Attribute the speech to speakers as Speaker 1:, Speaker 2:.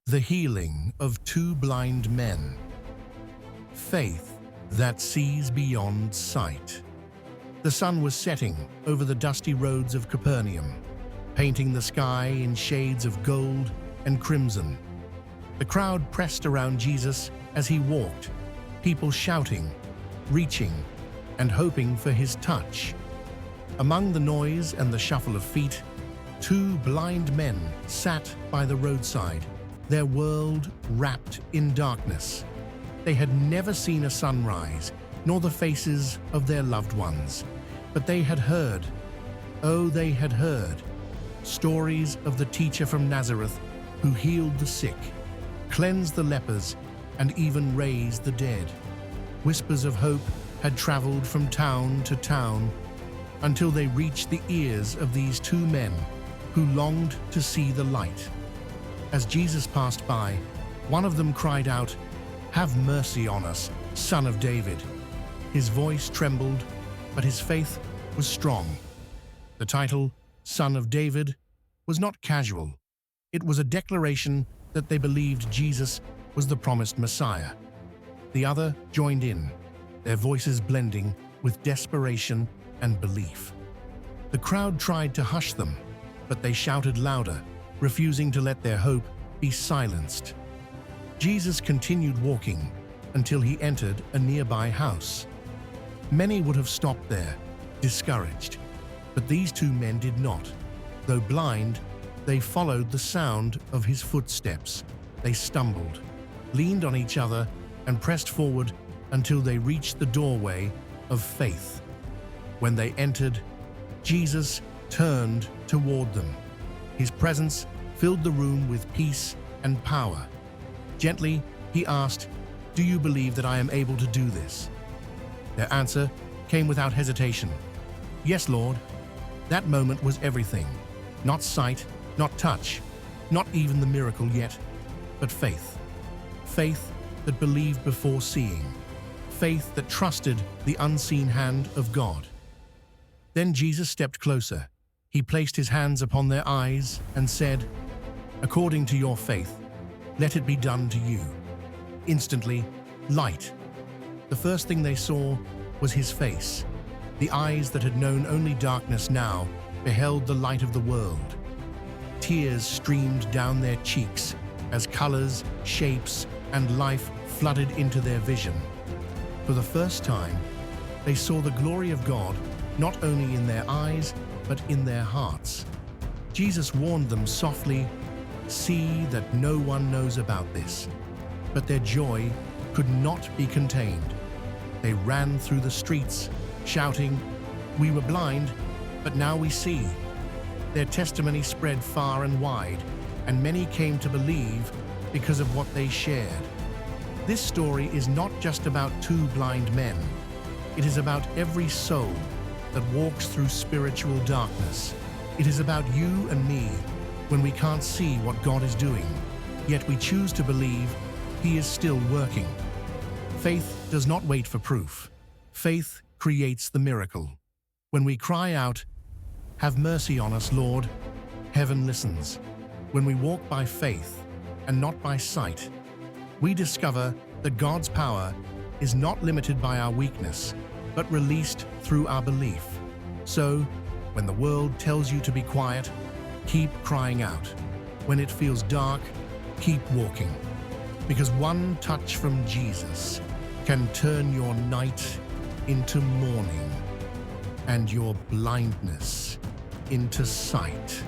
Speaker 1: The healing of two blind men. Faith that sees beyond sight. The sun was setting over the dusty roads of Capernaum, painting the sky in shades of gold and crimson. The crowd pressed around Jesus as he walked, people shouting, reaching, and hoping for his touch. Among the noise and the shuffle of feet, two blind men sat by the roadside, their world wrapped in darkness. They had never seen a sunrise, nor the faces of their loved ones, but they had heard, oh, they had heard, stories of the teacher from Nazareth who healed the sick, cleansed the lepers, and even raised the dead. Whispers of hope had traveled from town to town until they reached the ears of these two men who longed to see the light. As Jesus passed by, one of them cried out, "Have mercy on us, Son of David." His voice trembled, but his faith was strong. The title, Son of David, was not casual. It was a declaration that they believed Jesus was the promised Messiah. The other joined in, their voices blending with desperation and belief. The crowd tried to hush them, but they shouted louder, refusing to let their hope be silenced. Jesus continued walking until he entered a nearby house. Many would have stopped there, discouraged, but these two men did not. Though blind, they followed the sound of his footsteps. They stumbled, leaned on each other, and pressed forward until they reached the doorway of faith. When they entered, Jesus turned toward them. His presence filled the room with peace and power. Gently, he asked, "Do you believe that I am able to do this?" Their answer came without hesitation. "Yes, Lord." That moment was everything. Not sight, not touch, not even the miracle yet, but faith. Faith that believed before seeing. Faith that trusted the unseen hand of God. Then Jesus stepped closer. He placed his hands upon their eyes and said, "According to your faith, let it be done to you." Instantly, light. The first thing they saw was his face. The eyes that had known only darkness now beheld the light of the world. Tears streamed down their cheeks as colors, shapes, and life flooded into their vision. For the first time, they saw the glory of God not only in their eyes, but in their hearts. Jesus warned them softly, "See that no one knows about this." But their joy could not be contained. They ran through the streets, shouting, "We were blind, but now we see." Their testimony spread far and wide, and many came to believe because of what they shared. This story is not just about two blind men. It is about every soul that walks through spiritual darkness. It is about you and me when we can't see what God is doing, yet we choose to believe He is still working. Faith does not wait for proof. Faith creates the miracle. When we cry out, "Have mercy on us, Lord," heaven listens. When we walk by faith and not by sight, we discover that God's power is not limited by our weakness, but released through our belief. So, when the world tells you to be quiet, keep crying out. When it feels dark, keep walking. Because one touch from Jesus can turn your night into morning and your blindness into sight.